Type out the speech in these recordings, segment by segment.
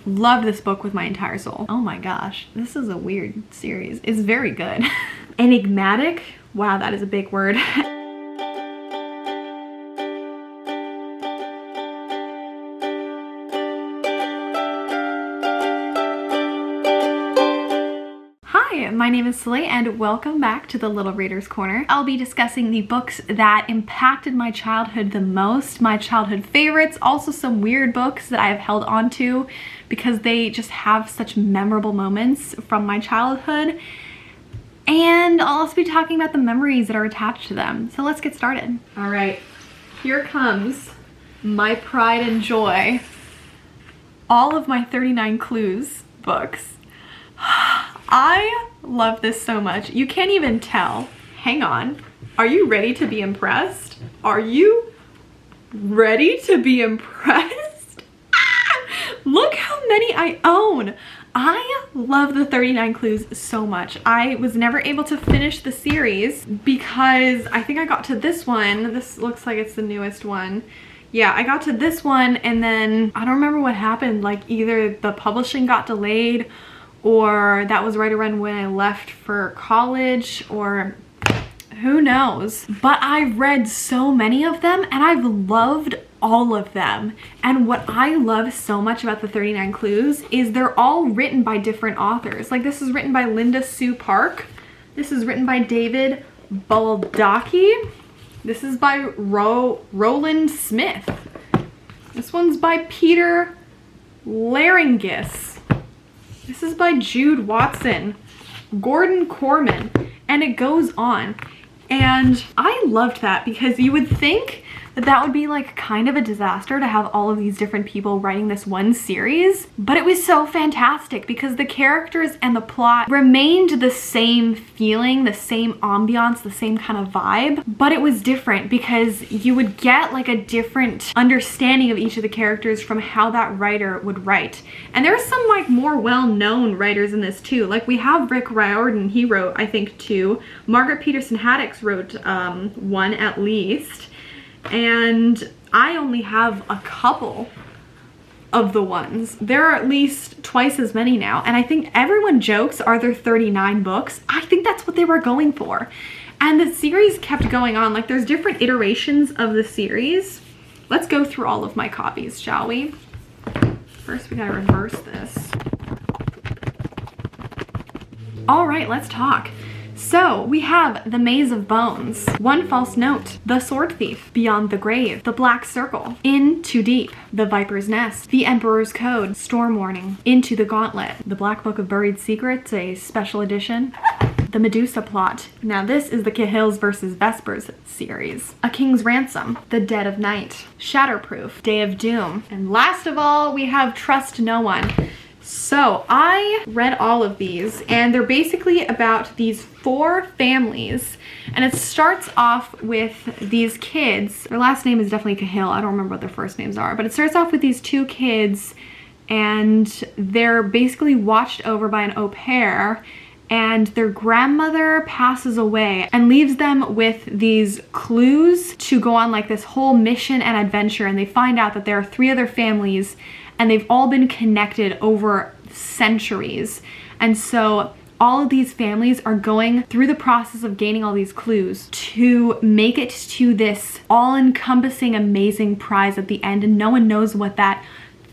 love this book with my entire soul. Oh my gosh, this is a weird series. It's very good. Enigmatic, wow, that is a big word. My name is Celie and welcome back to the Little Reader's Corner. I'll be discussing the books that impacted my childhood the most, my childhood favorites, also some weird books that I have held on to because they just have such memorable moments from my childhood. And I'll also be talking about the memories that are attached to them. So let's get started. All right, here comes my pride and joy. All of my 39 Clues books. I love this so much. You can't even tell. Hang on. Are you ready to be impressed? Are you ready to be impressed? Look how many I own. I love the 39 Clues so much. I was never able to finish the series because I think I got to this one. This looks like it's the newest one. Yeah, I got to this one and then I don't remember what happened. Like either the publishing got delayed or that was right around when I left for college, or who knows. But I've read so many of them and I've loved all of them. And what I love so much about the 39 Clues is they're all written by different authors. Like this is written by Linda Sue Park. This is written by David Baldacci. This is by Roland Smith. This one's by Peter Laringis. This is by Jude Watson, Gordon Corman, and it goes on. And I loved that because you would think that that would be like kind of a disaster to have all of these different people writing this one series, but it was so fantastic because the characters and the plot remained the same feeling, the same ambiance, the same kind of vibe, but it was different because you would get like a different understanding of each of the characters from how that writer would write. And there are some like more well-known writers in this too. Like we have Rick Riordan, he wrote I think 2. Margaret Peterson Haddix wrote 1 at least. And I only have a couple of the ones. There are at least twice as many now. And I think everyone jokes, are there 39 books? I think that's what they were going for. And the series kept going on. Like there's different iterations of the series. Let's go through all of my copies, shall we? First, we gotta reverse this. All right, let's talk. So we have The Maze of Bones, One False Note, The Sword Thief, Beyond the Grave, The Black Circle, In Too Deep, The Viper's Nest, The Emperor's Code, Storm Warning, Into the Gauntlet, The Black Book of Buried Secrets, a special edition, The Medusa Plot. Now this is the Cahills vs. Vespers series. A King's Ransom, The Dead of Night, Shatterproof, Day of Doom, and last of all we have Trust No One. So I read all of these and they're basically about these 4 families, and it starts off with these kids. Their last name is definitely Cahill. I don't remember what their first names are, but it starts off with these 2 kids and they're basically watched over by an au pair, and their grandmother passes away and leaves them with these clues to go on like this whole mission and adventure, and they find out that there are 3 other families and they've all been connected over centuries. And so all of these families are going through the process of gaining all these clues to make it to this all-encompassing amazing prize at the end, and no one knows what that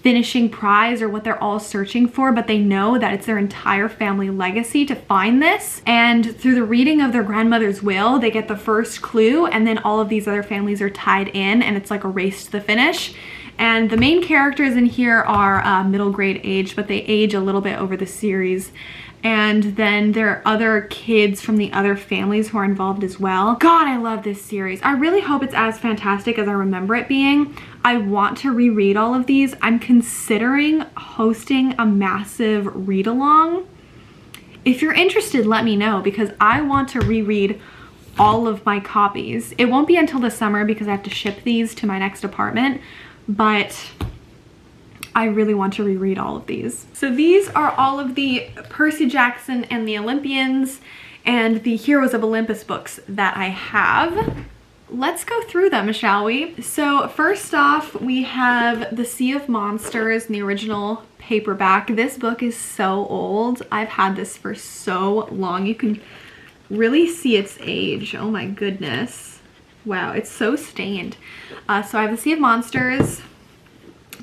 finishing prize or what they're all searching for, but they know that it's their entire family legacy to find this. And through the reading of their grandmother's will, they get the first clue, and then all of these other families are tied in, and it's like a race to the finish. And the main characters in here are middle grade age, but they age a little bit over the series. And then there are other kids from the other families who are involved as well. God, I love this series. I really hope it's as fantastic as I remember it being. I want to reread all of these. I'm considering hosting a massive read-along. If you're interested, let me know, because I want to reread all of my copies. It won't be until the summer because I have to ship these to my next apartment, but I really want to reread all of these. So these are all of the Percy Jackson and the Olympians and the Heroes of Olympus books that I have. let's go through them, shall we? So first off, we have The Sea of Monsters in the original paperback. This book is so old. I've had this for so long. You can really see its age. Oh my goodness. Wow, it's so stained. So I have The Sea of Monsters.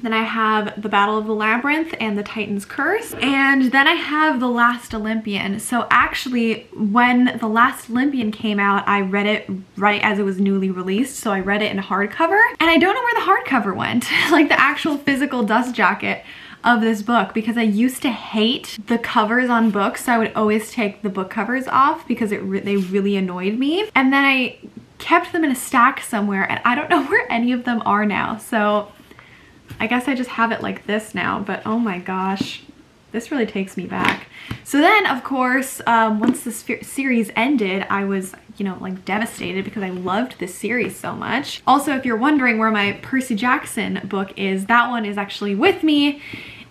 Then I have The Battle of the Labyrinth and The Titan's Curse. And then I have The Last Olympian. So actually, when The Last Olympian came out, I read it right as it was newly released. So I read it in hardcover. And I don't know where the hardcover went, like the actual physical dust jacket of this book, because I used to hate the covers on books. So I would always take the book covers off because they really annoyed me. And then I kept them in a stack somewhere, and I don't know where any of them are now. So I guess I just have it like this now, but oh my gosh, this really takes me back. So then, of course, once this series ended, I was, you know, like devastated because I loved this series so much. Also, if you're wondering where my Percy Jackson book is, that one is actually with me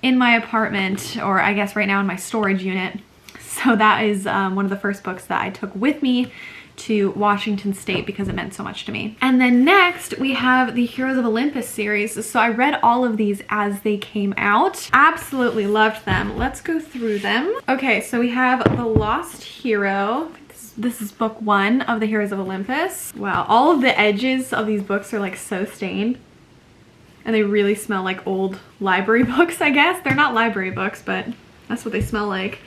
in my apartment, or I guess right now in my storage unit. So that is one of the first books that I took with me to Washington State because it meant so much to me. And then next we have the Heroes of Olympus series. So I read all of these as they came out. Absolutely loved them. Let's go through them. Okay, so we have The Lost Hero. This is book 1 of the Heroes of Olympus. Wow, all of the edges of these books are like so stained. And they really smell like old library books, I guess. They're not library books, but that's what they smell like.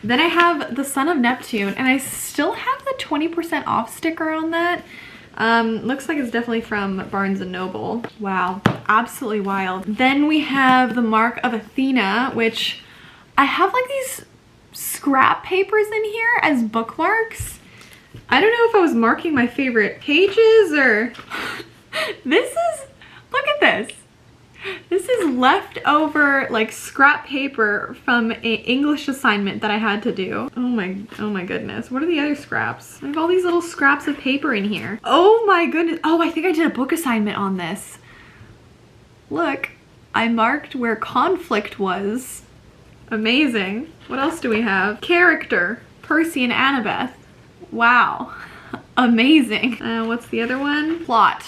Then I have The Son of Neptune, and I still have the 20% off sticker on that. Looks like it's definitely from Barnes & Noble. Wow, absolutely wild. Then we have The Mark of Athena, which I have like these scrap papers in here as bookmarks. I don't know if I was marking my favorite pages or... This is, look at this. This is leftover like scrap paper from an English assignment that I had to do. Oh my goodness. What are the other scraps? I have all these little scraps of paper in here. Oh my goodness. Oh, I think I did a book assignment on this. Look, I marked where conflict was. Amazing. What else do we have? Character, Percy and Annabeth. Wow. Amazing. What's the other one? Plot.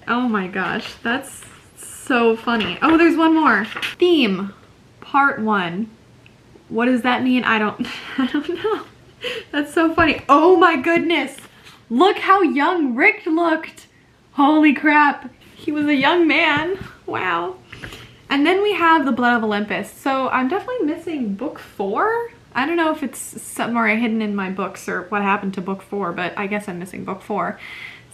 Oh my gosh, that's so funny. Oh, there's one more. Theme, part 1. What does that mean? I don't know. That's so funny. Oh my goodness. Look how young Rick looked. Holy crap. He was a young man. Wow. And then we have The Blood of Olympus. So I'm definitely missing book 4. I don't know if it's somewhere hidden in my books or what happened to book 4, but I guess I'm missing book 4.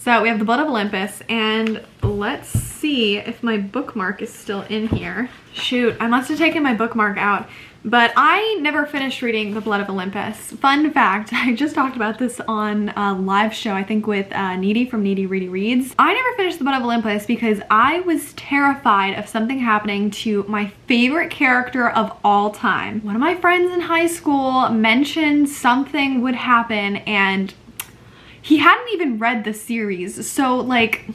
So we have The Blood of Olympus, and let's see if my bookmark is still in here. Shoot, I must have taken my bookmark out, but I never finished reading The Blood of Olympus. Fun fact, I just talked about this on a live show, I think with Needy from Needy Reedy Reads. I never finished The Blood of Olympus because I was terrified of something happening to my favorite character of all time. One of my friends in high school mentioned something would happen, and he hadn't even read the series, so like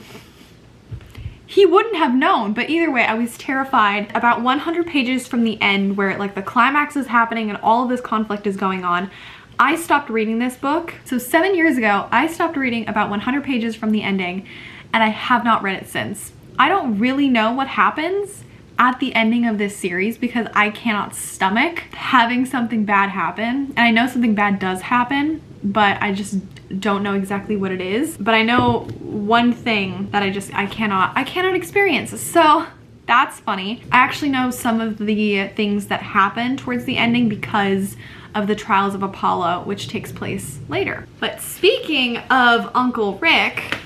he wouldn't have known. But either way, I was terrified. About 100 pages from the end, where like the climax is happening and all of this conflict is going on, I stopped reading this book. So 7 years ago, I stopped reading about 100 pages from the ending, and I have not read it since. I don't really know what happens at the ending of this series because I cannot stomach having something bad happen. And I know something bad does happen, but I just don't know exactly what it is. But I know one thing that I cannot experience. So that's funny. I actually know some of the things that happen towards the ending because of the Trials of Apollo, which takes place later. But speaking of Uncle Rick,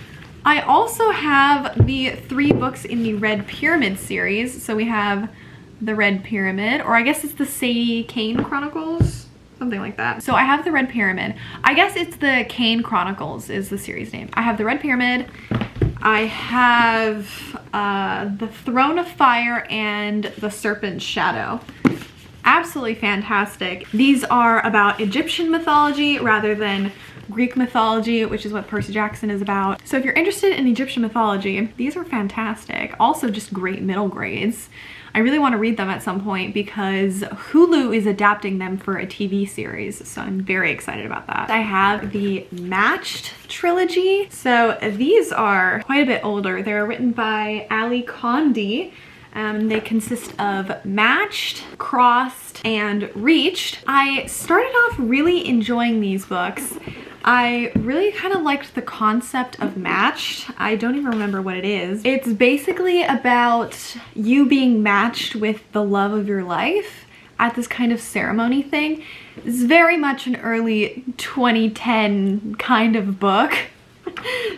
I also have the 3 books in the Red Pyramid series. So we have the Red Pyramid, or I guess it's the Sadie Kane Chronicles, something like that. So I have the Red Pyramid. I guess it's the Kane Chronicles is the series name. I have the Red Pyramid. I have the Throne of Fire and the Serpent's Shadow. Absolutely fantastic. These are about Egyptian mythology rather than Greek mythology, which is what Percy Jackson is about. So if you're interested in Egyptian mythology, these are fantastic. Also just great middle grades. I really want to read them at some point because Hulu is adapting them for a TV series, so I'm very excited about that. I have the Matched trilogy. So these are quite a bit older. They're written by khande. They consist of Matched, Crossed, and Reached. I started off really enjoying these books. I really kind of liked the concept of Matched. I don't even remember what it is. It's basically about you being matched with the love of your life at this kind of ceremony thing. It's very much an early 2010 kind of book.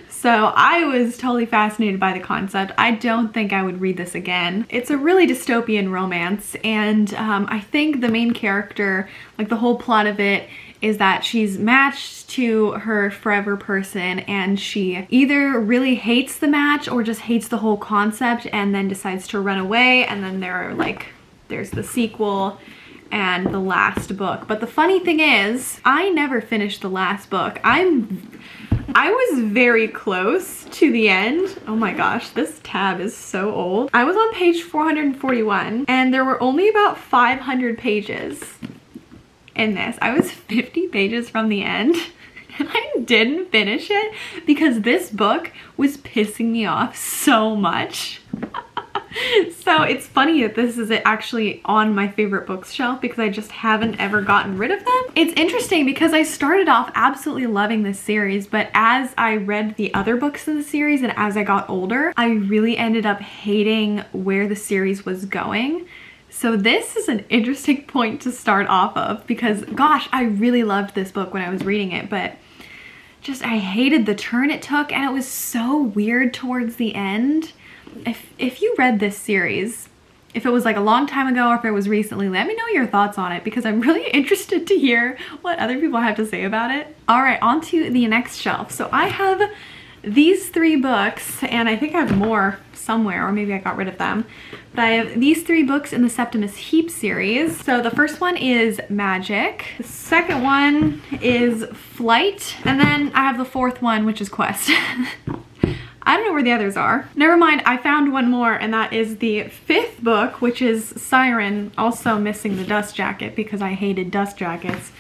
So I was totally fascinated by the concept. I don't think I would read this again. It's a really dystopian romance, and I think the main character, like the whole plot of it, is that she's matched to her forever person, and she either really hates the match or just hates the whole concept and then decides to run away, and then there's the sequel and the last book. But the funny thing is, I never finished the last book. I was very close to the end. Oh my gosh, this tab is so old. I was on page 441 and there were only about 500 pages in this. I was 50 pages from the end and I didn't finish it because this book was pissing me off so much. So it's funny that this is actually on my favorite bookshelf because I just haven't ever gotten rid of them. It's interesting because I started off absolutely loving this series, but as I read the other books in the series and as I got older, I really ended up hating where the series was going. So this is an interesting point to start off of because gosh, I really loved this book when I was reading it, but just I hated the turn it took and it was so weird towards the end. If you read this series, if it was like a long time ago or if it was recently, let me know your thoughts on it because I'm really interested to hear what other people have to say about it. All right, on to the next shelf. So I have these 3 books, and I think I have more somewhere, or maybe I got rid of them. But I have these 3 books in the Septimus Heap series. So the first one is Magic. The second one is Flight. And then I have the 4th one, which is Quest. I don't know where the others are. Never mind, I found one more, and that is the 5th book, which is Siren, also missing the dust jacket because I hated dust jackets.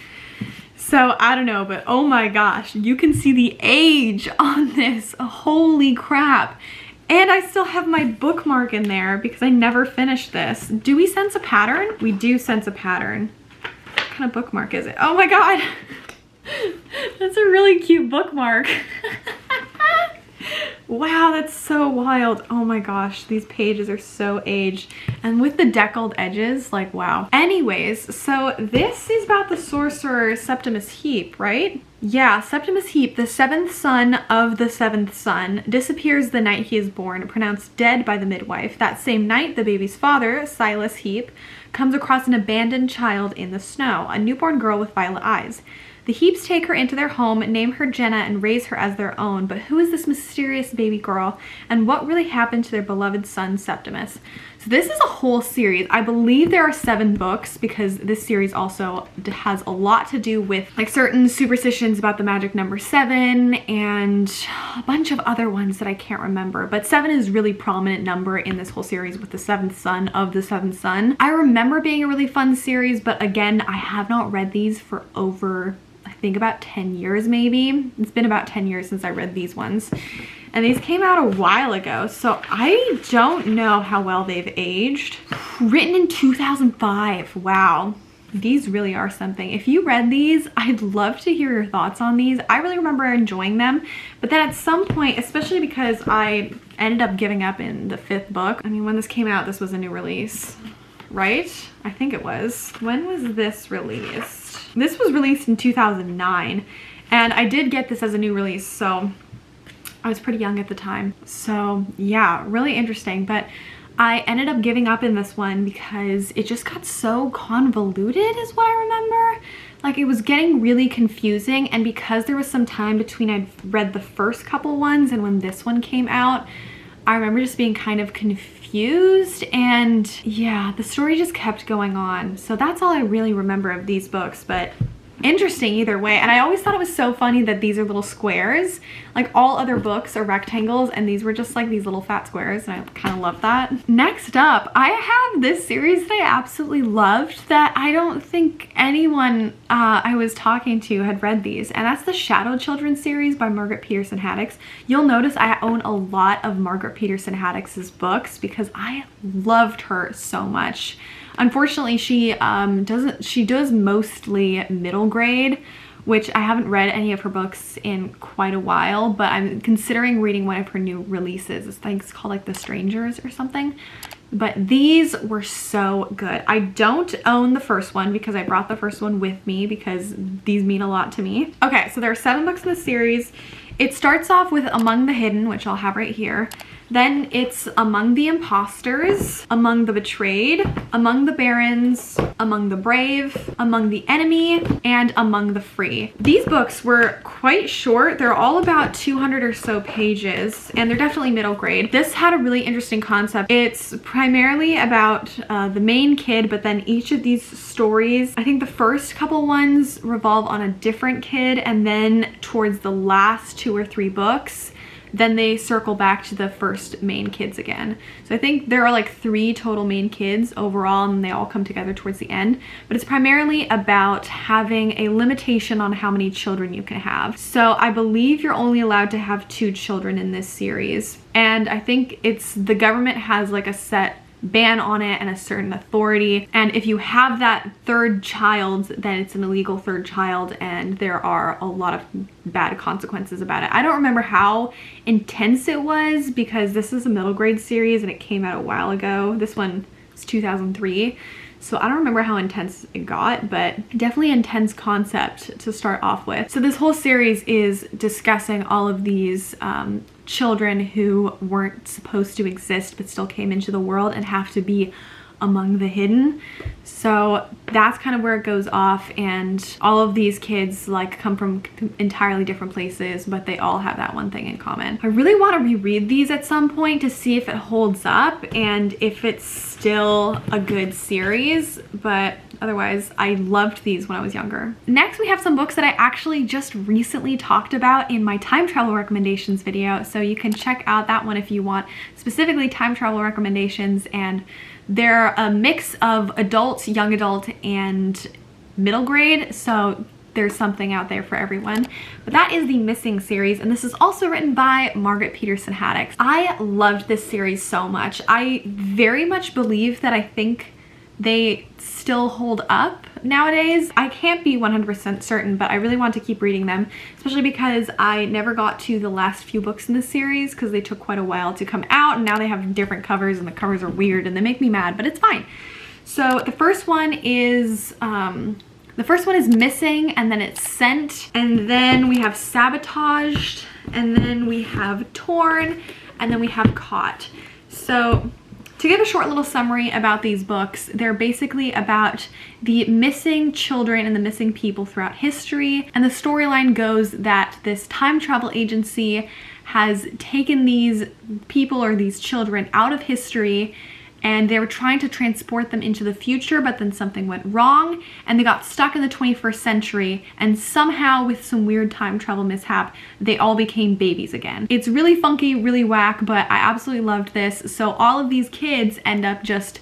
So I don't know, but oh my gosh, you can see the age on this. Holy crap. And I still have my bookmark in there because I never finished this. Do we sense a pattern? We do sense a pattern. What kind of bookmark is it? Oh my god. That's a really cute bookmark. Wow, that's so wild. Oh my gosh, these pages are so aged. And with the deckled edges, like wow. Anyways, so this is about the sorcerer Septimus Heap, right? Yeah, Septimus Heap, the 7th son of the 7th son, disappears the night he is born, pronounced dead by the midwife. That same night, the baby's father, Silas Heap, comes across an abandoned child in the snow, a newborn girl with violet eyes. The Heaps take her into their home, name her Jenna, and raise her as their own. But who is this mysterious baby girl, and what really happened to their beloved son, Septimus? So this is a whole series. I believe there are 7 books because this series also has a lot to do with like certain superstitions about the magic number 7 and a bunch of other ones that I can't remember. But 7 is a really prominent number in this whole series with the 7th son of the 7th son. I remember being a really fun series, but again, I have not read these for over, I think about 10 years maybe. It's been about 10 years since I read these ones. And these came out a while ago, so I don't know how well they've aged. Written in 2005, wow. These really are something. If you read these, I'd love to hear your thoughts on these. I really remember enjoying them, but then at some point, especially because I ended up giving up in the 5th book. I mean, when this came out, this was a new release, right? I think it was. When was this released? This was released in 2009, and I did get this as a new release, so I was pretty young at the time. So yeah, really interesting. But I ended up giving up in this one because it just got so convoluted is what I remember. Like it was getting really confusing, and because there was some time between I'd read the first couple ones and when this one came out, I remember just being kind of confused, and yeah, the story just kept going on. So that's all I really remember of these books, but interesting either way. And I always thought it was so funny that these are little squares. Like all other books are rectangles and these were just like these little fat squares, and I kind of love that. Next up, I have this series that I absolutely loved that I don't think anyone I was talking to had read these, and that's the Shadow Children series by Margaret Peterson Haddix. You'll notice I own a lot of Margaret Peterson Haddix's books because I loved her so much. Unfortunately, she does mostly middle grade, which I haven't read any of her books in quite a while, but I'm considering reading one of her new releases. I think it's called like The Strangers or something. But these were so good. I don't own the first one because I brought the first one with me because these mean a lot to me. Okay, so there are 7 books in the series. It starts off with Among the Hidden, which I'll have right here. Then it's Among the Imposters, Among the Betrayed, Among the Barons, Among the Brave, Among the Enemy, and Among the Free. These books were quite short. They're all about 200 or so pages, and they're definitely middle grade. This had a really interesting concept. It's primarily about the main kid, but then each of these stories, I think the first couple ones revolve on a different kid, and then towards the last 2 or 3 books, then they circle back to the first main kids again. So I think there are like 3 total main kids overall, and they all come together towards the end. But it's primarily about having a limitation on how many children you can have. So I believe you're only allowed to have 2 children in this series. And I think the government has like a set ban on it and a certain authority, and if you have that 3rd child, then it's an illegal 3rd child, and there are a lot of bad consequences about it. I don't remember how intense it was because this is a middle grade series and it came out a while ago. This one is 2003. So I don't remember how intense it got, but definitely intense concept to start off with. So this whole series is discussing all of these children who weren't supposed to exist but still came into the world and have to be among the hidden. So that's kind of where it goes off, and all of these kids like come from entirely different places, but they all have that one thing in common. I really want to reread these at some point to see if it holds up and if it's still a good series, but otherwise I loved these when I was younger. Next, we have some books that I actually just recently talked about in my time travel recommendations video, so you can check out that one if you want specifically time travel recommendations. And they're a mix of adult, young adult, and middle grade, so there's something out there for everyone. But that is the Missing series, and this is also written by Margaret Peterson Haddix. I loved this series so much. I very much believe that I think they still hold up nowadays. I can't be 100% certain, but I really want to keep reading them, especially because I never got to the last few books in the series because they took quite a while to come out, and now they have different covers and the covers are weird and they make me mad, but it's fine. So the first one is Missing, and then it's Sent, and then we have Sabotaged, and then we have Torn, and then we have Caught. So to give a short little summary about these books, they're basically about the missing children and the missing people throughout history. And the storyline goes that this time travel agency has taken these people or these children out of history, and they were trying to transport them into the future, but then something went wrong and they got stuck in the 21st century, and somehow with some weird time travel mishap, they all became babies again. It's really funky, really whack, but I absolutely loved this. So all of these kids end up just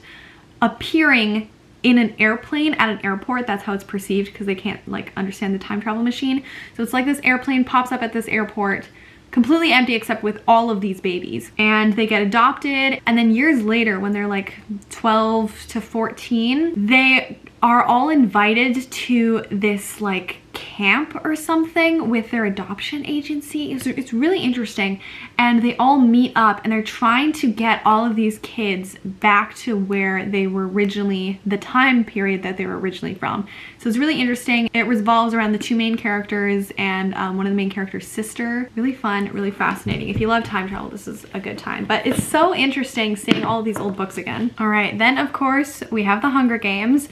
appearing in an airplane at an airport. That's how it's perceived because they can't like understand the time travel machine. So it's like this airplane pops up at this airport, completely empty except with all of these babies, and they get adopted, and then years later when they're like 12 to 14, they are all invited to this like camp or something with their adoption agency. It's really interesting, and they all meet up and they're trying to get all of these kids back to where they were originally, the time period that they were originally from. So it's really interesting. It revolves around the 2 main characters and one of the main characters' sister. Really fun, really fascinating. If you love time travel, this is a good time. But it's so interesting seeing all of these old books again. All right, then of course we have The Hunger Games.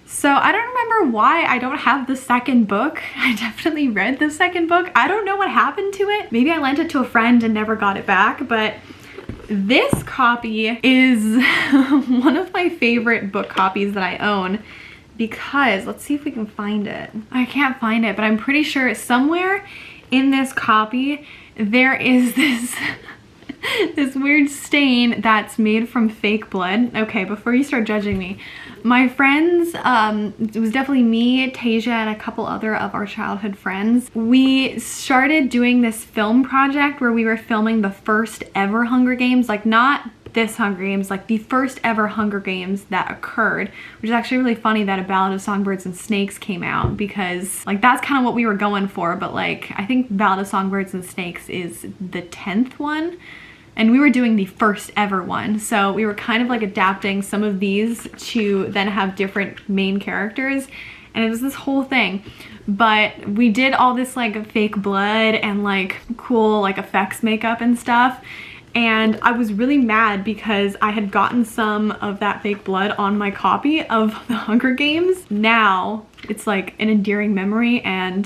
So I don't remember why I don't have the second book. I definitely read the second book. I don't know what happened to it. Maybe I lent it to a friend and never got it back, but this copy is one of my favorite book copies that I own. because let's see if we can find it. I can't find it, but I'm pretty sure somewhere in this copy there is this this weird stain that's made from fake blood. Okay, before you start judging me, my friends, it was definitely me, Tasia, and a couple other of our childhood friends. We started doing this film project where we were filming the first ever Hunger Games, like not this Hunger Games, like the first ever Hunger Games that occurred, which is actually really funny that A Ballad of Songbirds and Snakes came out, because like that's kind of what we were going for, but like I think Ballad of Songbirds and Snakes is the 10th one, and we were doing the first ever one, so we were kind of like adapting some of these to then have different main characters, and it was this whole thing. But we did all this like fake blood and like cool like effects makeup and stuff. And I was really mad because I had gotten some of that fake blood on my copy of the Hunger Games. Now it's like an endearing memory, and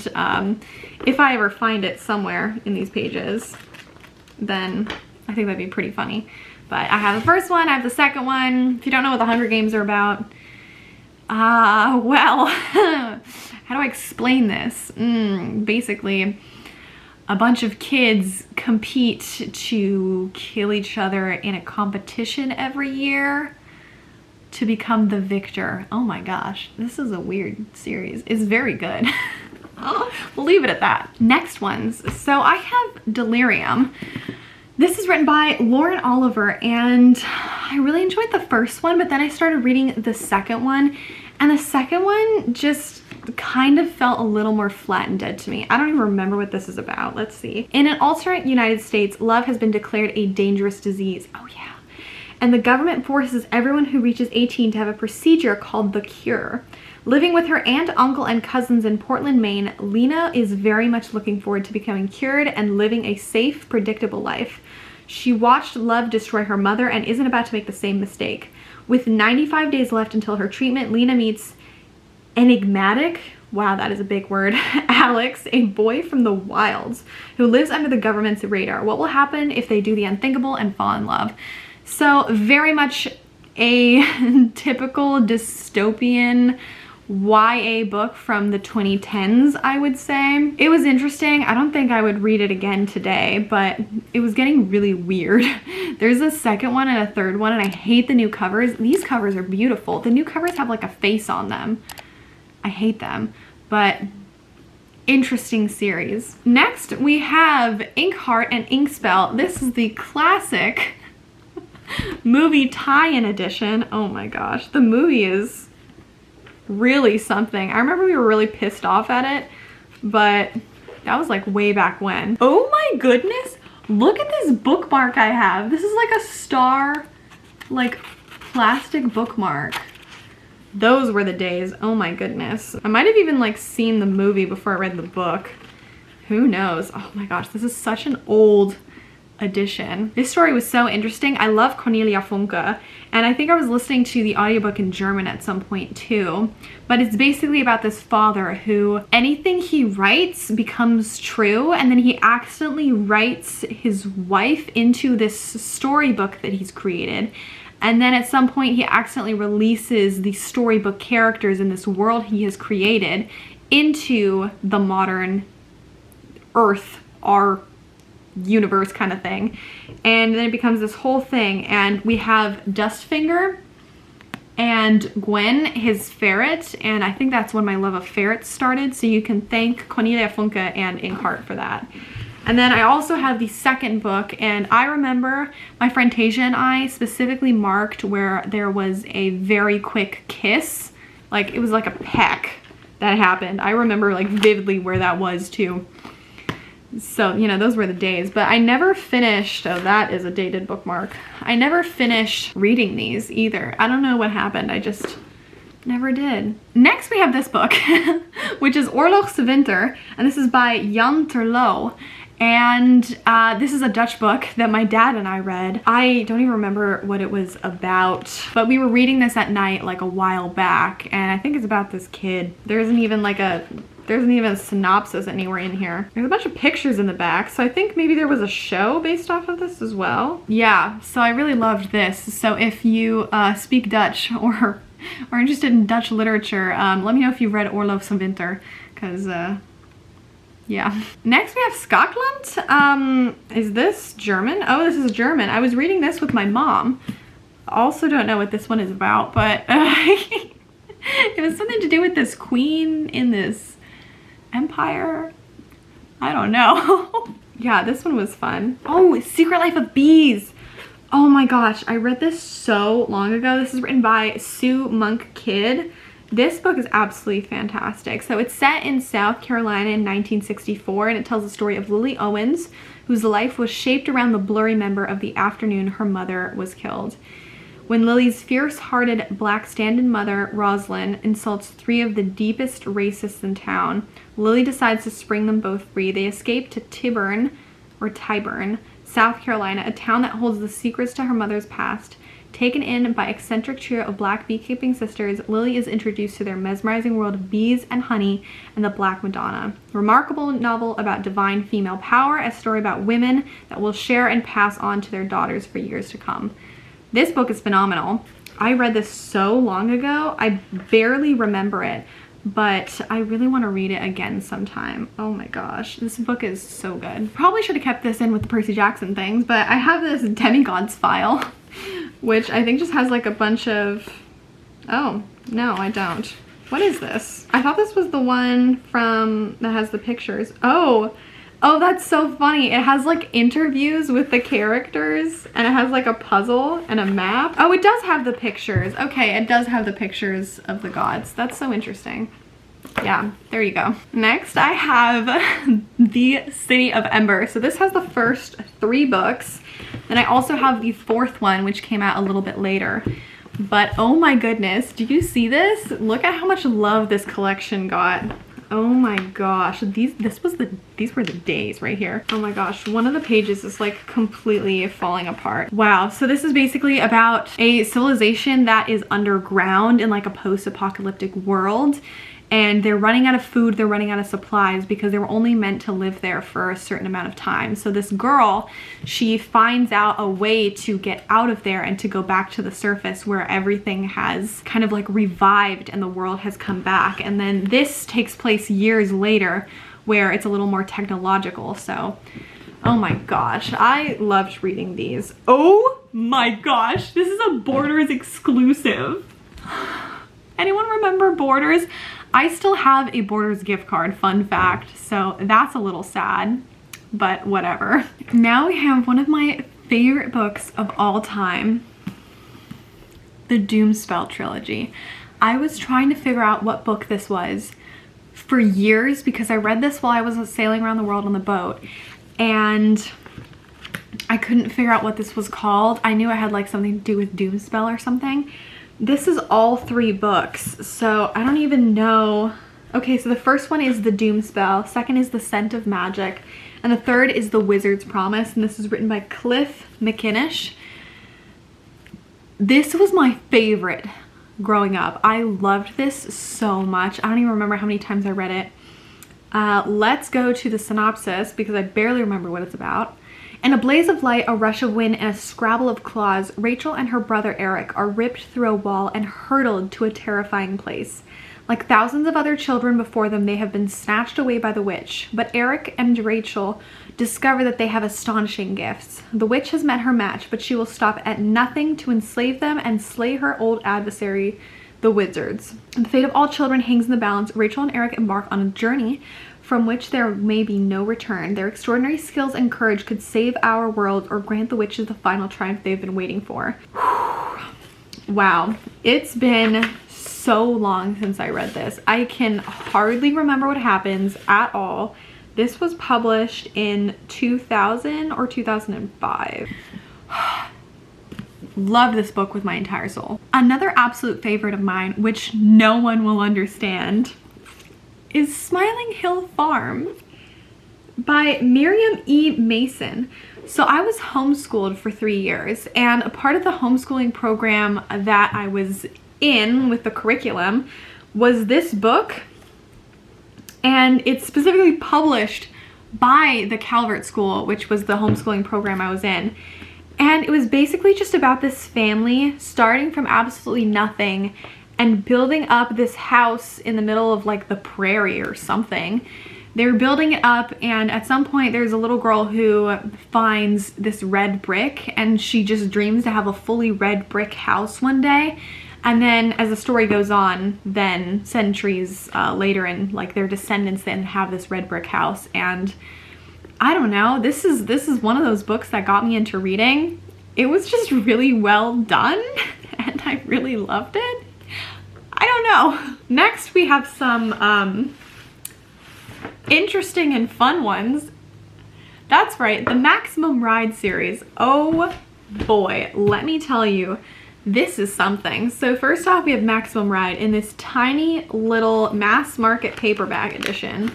if I ever find it somewhere in these pages, then I think that'd be pretty funny. But I have the first one, I have the second one. If you don't know what the Hunger Games are about, well, how do I explain this? Basically, a bunch of kids compete to kill each other in a competition every year to become the victor. Oh my gosh, this is a weird series. It's very good. We'll leave it at that. Next ones. So I have Delirium. This is written by Lauren Oliver, and I really enjoyed the first one, but then I started reading the second one, and the second one just kind of felt a little more flat and dead to me. I don't even remember what this is about. Let's see. In an alternate United States, love has been declared a dangerous disease. Oh yeah. And the government forces everyone who reaches 18 to have a procedure called the cure. Living with her aunt, uncle, and cousins in Portland, Maine, Lena is very much looking forward to becoming cured and living a safe, predictable life. She watched love destroy her mother and isn't about to make the same mistake. With 95 days left until her treatment, Lena meets enigmatic, wow, that is a big word, Alex, a boy from the wilds who lives under the government's radar. What will happen if they do the unthinkable and fall in love? So very much a typical dystopian YA book from the 2010s, I would say. It was interesting. I don't think I would read it again today, but it was getting really weird. There's a second one and a third one, and I hate the new covers. These covers are beautiful. The new covers have like a face on them. I hate them, but interesting series. Next, we have Inkheart and Inkspell. This is the classic movie tie-in edition. Oh my gosh, the movie is really something. I remember we were really pissed off at it, but that was like way back when. Oh my goodness, look at this bookmark I have. This is like a star, like plastic bookmark. Those were the days. Oh my goodness. I might have even like seen the movie before I read the book. Who knows? Oh my gosh, this is such an old edition. This story was so interesting. I love Cornelia Funke, and I think I was listening to the audiobook in German at some point too. But it's basically about this father who anything he writes becomes true, and then he accidentally writes his wife into this storybook that he's created. And then at some point he accidentally releases the storybook characters in this world he has created into the modern Earth, our universe kind of thing. And then it becomes this whole thing, and we have Dustfinger and Gwen, his ferret, and I think that's when my love of ferrets started, so you can thank Cornelia Funke and Inkheart for that. And then I also have the second book, and I remember my friend Tasia and I specifically marked where there was a very quick kiss. Like, it was like a peck that happened. I remember like vividly where that was too. So, you know, those were the days. But I never finished, oh, that is a dated bookmark. I never finished reading these either. I don't know what happened. I just never did. Next we have this book, which is Oorlogswinter, and this is by Yonder. And this is a Dutch book that my dad and I read. I don't even remember what it was about, but we were reading this at night like a while back, and I think it's about this kid. There isn't even a synopsis anywhere in here. There's a bunch of pictures in the back, so I think maybe there was a show based off of this as well. Yeah, so I really loved this. So if you speak Dutch or are interested in Dutch literature, let me know if you've read Oorlog van Winter, because yeah. Next we have Scotland. Is this German? Oh, this is German. I was reading this with my mom. Also don't know what this one is about, but it was something to do with this queen in this empire. I don't know. Yeah, this one was fun. Oh, Secret Life of Bees. Oh my gosh, I read this so long ago. This is written by Sue Monk Kidd. This book is absolutely fantastic. So it's set in South Carolina in 1964, and it tells the story of Lily Owens, whose life was shaped around the blurry member of the afternoon her mother was killed. When Lily's fierce-hearted black stand-in mother, Rosalind, insults 3 of the deepest racists in town, Lily decides to spring them both free. They escape to Tyburn, South Carolina, a town that holds the secrets to her mother's past. Taken in by eccentric trio of black beekeeping sisters, Lily is introduced to their mesmerizing world of bees and honey and the Black Madonna. Remarkable novel about divine female power, a story about women that will share and pass on to their daughters for years to come. This book is phenomenal. I read this so long ago, I barely remember it, but I really want to read it again sometime. Oh my gosh, this book is so good. Probably should have kept this in with the Percy Jackson things, but I have this Demigods file, which I think just has like a bunch of... Oh, no, I don't. What is this? I thought this was the one from that has the pictures. Oh, that's so funny. It has like interviews with the characters, and it has like a puzzle and a map. Oh, it does have the pictures. Okay, it does have the pictures of the gods. That's so interesting. Yeah, there you go. Next, I have the City of Ember. So this has the first 3 books. Then I also have the 4th one, which came out a little bit later. But oh my goodness, do you see this? Look at how much love this collection got. Oh my gosh, these were the days right here. Oh my gosh, one of the pages is like completely falling apart. Wow, so this is basically about a civilization that is underground in like a post-apocalyptic world. And they're running out of food, they're running out of supplies because they were only meant to live there for a certain amount of time. So this girl, she finds out a way to get out of there and to go back to the surface where everything has kind of like revived and the world has come back. And then this takes place years later where it's a little more technological. So, oh my gosh, I loved reading these. Oh my gosh, this is a Borders exclusive. Anyone remember Borders? I still have a Borders gift card, fun fact, so that's a little sad, but whatever. Now we have one of my favorite books of all time, the Doomspell Trilogy. I was trying to figure out what book this was for years because I read this while I was sailing around the world on the boat, and I couldn't figure out what this was called. I knew it had like something to do with Doomspell or something. This is all 3 books, so I don't even know. Okay, so the first one is the Doomspell, second is the Scent of Magic, and the third is the Wizard's Promise, and this is written by Cliff McInnish. This was my favorite growing up. I loved this so much. I don't even remember how many times I read it. Let's go to the synopsis because I barely remember what it's about. In a blaze of light, a rush of wind, and a scrabble of claws, Rachel and her brother Eric are ripped through a wall and hurtled to a terrifying place. Like thousands of other children before them, they have been snatched away by the witch. But Eric and Rachel discover that they have astonishing gifts. The witch has met her match, but she will stop at nothing to enslave them and slay her old adversary, the wizards. The fate of all children hangs in the balance. Rachel and Eric embark on a journey from which there may be no return. Their extraordinary skills and courage could save our world or grant the witches the final triumph they've been waiting for. Wow, it's been so long since I read this. I can hardly remember what happens at all. This was published in 2000 or 2005. Love this book with my entire soul. Another absolute favorite of mine, which no one will understand, is Smiling Hill Farm by Miriam E. Mason. So I was homeschooled for 3 years, and a part of the homeschooling program that I was in with the curriculum was this book, and it's specifically published by the Calvert School, which was the homeschooling program I was in. And it was basically just about this family starting from absolutely nothing and building up this house in the middle of like the prairie or something. They're building it up, and at some point there's a little girl who finds this red brick, and she just dreams to have a fully red brick house one day. And then as the story goes on, then centuries later, and like their descendants then have this red brick house. And I don't know, this is one of those books that got me into reading. It was just really well done and I really loved it. I don't know. Next we have some interesting and fun ones. That's right, the Maximum Ride series. Oh boy, let me tell you, this is something. So first off, we have Maximum Ride in this tiny little mass market paperback edition.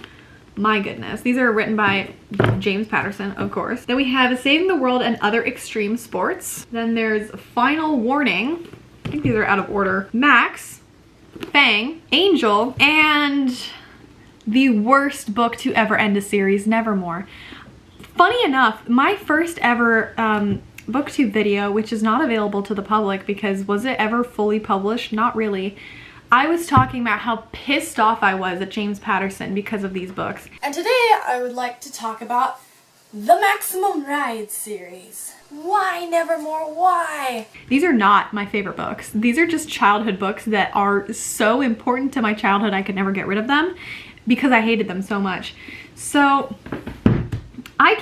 My goodness, these are written by James Patterson, of course. Then we have Saving the World and Other Extreme Sports. Then there's Final Warning. I think these are out of order. Max, Fang, Angel, and the worst book to ever end a series, Nevermore. Funny enough, my first ever booktube video, which is not available to the public because was it ever fully published? Not really. I was talking about how pissed off I was at James Patterson because of these books. And today I would like to talk about the Maximum Ride series. Why Nevermore? Why? These are not my favorite books. These are just childhood books that are so important to my childhood I could never get rid of them because I hated them so much. So I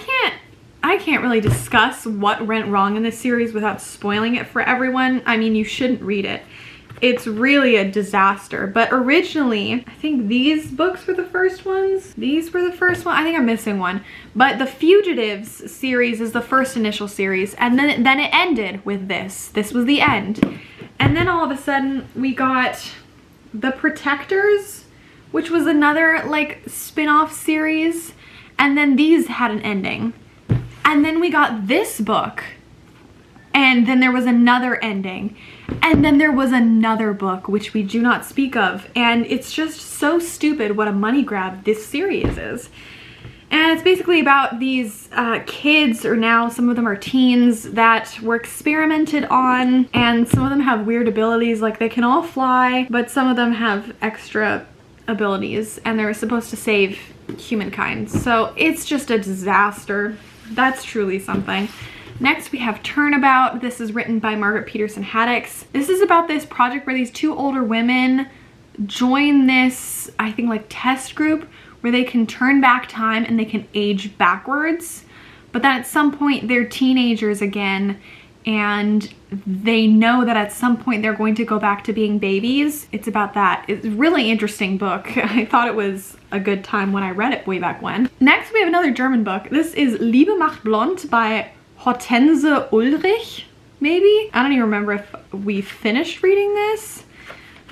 can't really discuss what went wrong in this series without spoiling it for everyone. I mean, you shouldn't read it. It's really a disaster. But originally, I think these books were the first ones. These were the first one. I think I'm missing one. But the Fugitives series is the first initial series. And then it ended with this. This was the end. And then all of a sudden, we got The Protectors, which was another like spin-off series. And then these had an ending. And then we got this book. And then there was another ending. And then there was another book, which we do not speak of. And it's just so stupid what a money grab this series is. And it's basically about these kids, or now some of them are teens, that were experimented on. And some of them have weird abilities, like they can all fly, but some of them have extra abilities. And they're supposed to save humankind. So it's just a disaster. That's truly something. Next we have Turnabout. This is written by Margaret Peterson Haddix. This is about this project where these two older women join this, I think like test group where they can turn back time and they can age backwards. But then at some point they're teenagers again and they know that at some point they're going to go back to being babies. It's about that. It's a really interesting book. I thought it was a good time when I read it way back when. Next we have another German book. This is Liebe macht blond by Hortense Ulrich, maybe? I don't even remember if we finished reading this,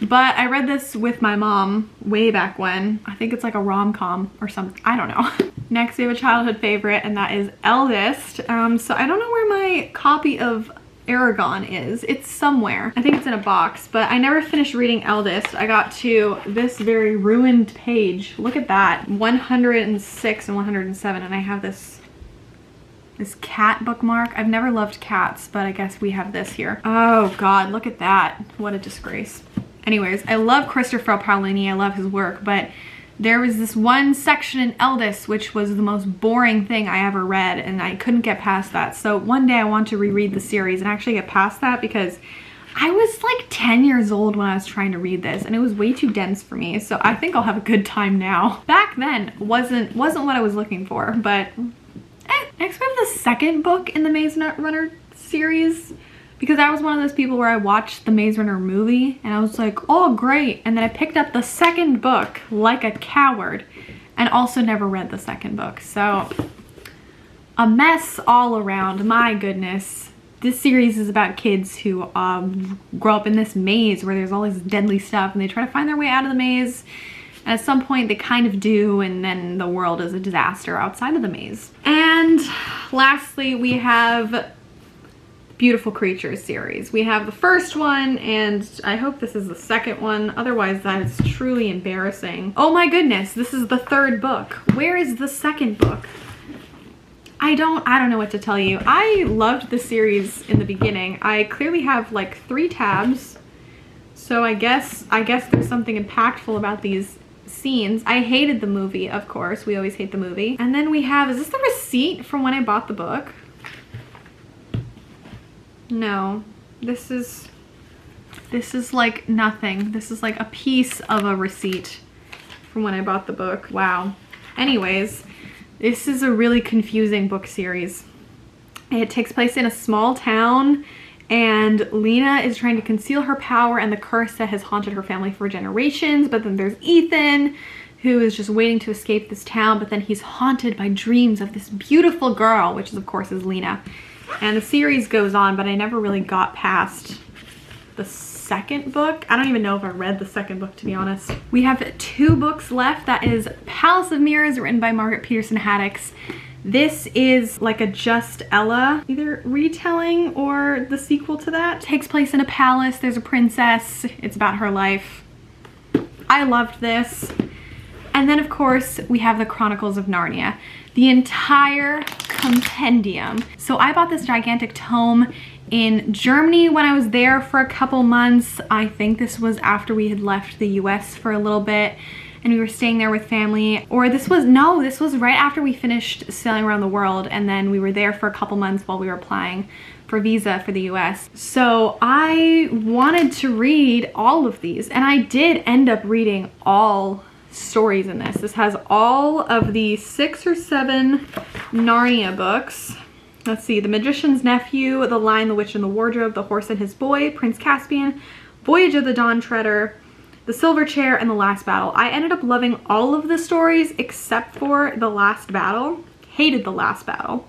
but I read this with my mom way back when. I think it's like a rom-com or something. I don't know. Next we have a childhood favorite, and that is Eldest. So I don't know where my copy of Aragon is. It's somewhere. I think it's in a box, but I never finished reading Eldest. I got to this very ruined page. Look at that. 106 and 107, and I have this cat bookmark. I've never loved cats, but I guess we have this here. Oh God, look at that. What a disgrace. Anyways, I love Christopher Paolini. I love his work, but there was this one section in Eldest which was the most boring thing I ever read, and I couldn't get past that. So one day I want to reread the series and actually get past that, because I was like 10 years old when I was trying to read this and it was way too dense for me. So I think I'll have a good time now. Back then wasn't what I was looking for, but next we have the second book in the Maze Runner series, because I was one of those people where I watched the Maze Runner movie and I was like, oh great, and then I picked up the second book like a coward and also never read the second book. So a mess all around. My goodness. This series is about kids who grow up in this maze where there's all this deadly stuff and they try to find their way out of the maze. And at some point they kind of do, and then the world is a disaster outside of the maze. And lastly, we have Beautiful Creatures series. We have the first one, and I hope this is the second one. Otherwise, that is truly embarrassing. Oh my goodness, this is the third book. Where is the second book? I don't know what to tell you. I loved the series in the beginning. I clearly have like 3 tabs. So I guess there's something impactful about these scenes. I hated the movie, of course. We always hate the movie. And then we have, is this the receipt from when I bought the book? No, this is like nothing. This is like a piece of a receipt from when I bought the book. Wow. Anyways, this is a really confusing book series. It takes place in a small town, and Lena is trying to conceal her power and the curse that has haunted her family for generations. But then there's Ethan, who is just waiting to escape this town, but then he's haunted by dreams of this beautiful girl, which is, of course, is Lena. And the series goes on, but I never really got past the second book. I don't even know if I read the second book, to be honest. We have 2 books left. That is Palace of Mirrors, written by Margaret Peterson Haddix. This is like a Just Ella, either retelling or the sequel to that. It takes place in a palace. There's a princess. It's about her life. I loved this. And then, of course, we have the Chronicles of Narnia, the entire compendium. So I bought this gigantic tome in Germany when I was there for a couple months. I think this was after we had left the US for a little bit and we were staying there with family. Or this was right after we finished sailing around the world, and then we were there for a couple months while we were applying for visa for the US. So I wanted to read all of these, and I did end up reading all stories in this. This has all of the 6 or 7 Narnia books. Let's see, The Magician's Nephew, The Lion, the Witch, and the Wardrobe, The Horse and His Boy, Prince Caspian, Voyage of the Dawn Treader, The Silver Chair, and The Last Battle. I ended up loving all of the stories except for The Last Battle. Hated The Last Battle.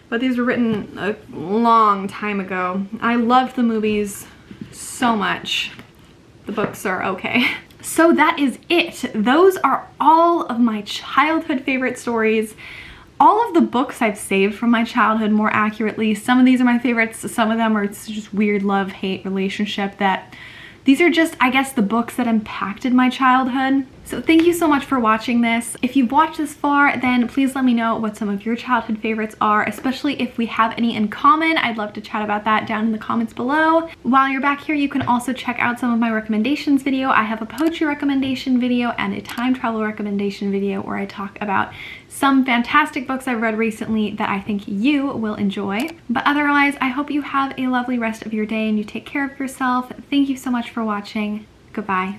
But these were written a long time ago. I loved the movies so much. The books are okay. So that is it. Those are all of my childhood favorite stories. All of the books I've saved from my childhood, more accurately. Some of these are my favorites. Some of them are just weird love-hate relationship that these are just, I guess, the books that impacted my childhood. So thank you so much for watching this. If you've watched this far, then please let me know what some of your childhood favorites are, especially if we have any in common. I'd love to chat about that down in the comments below. While you're back here, you can also check out some of my recommendations video. I have a poetry recommendation video and a time travel recommendation video where I talk about some fantastic books I've read recently that I think you will enjoy. But otherwise, I hope you have a lovely rest of your day and you take care of yourself. Thank you so much for watching. Goodbye.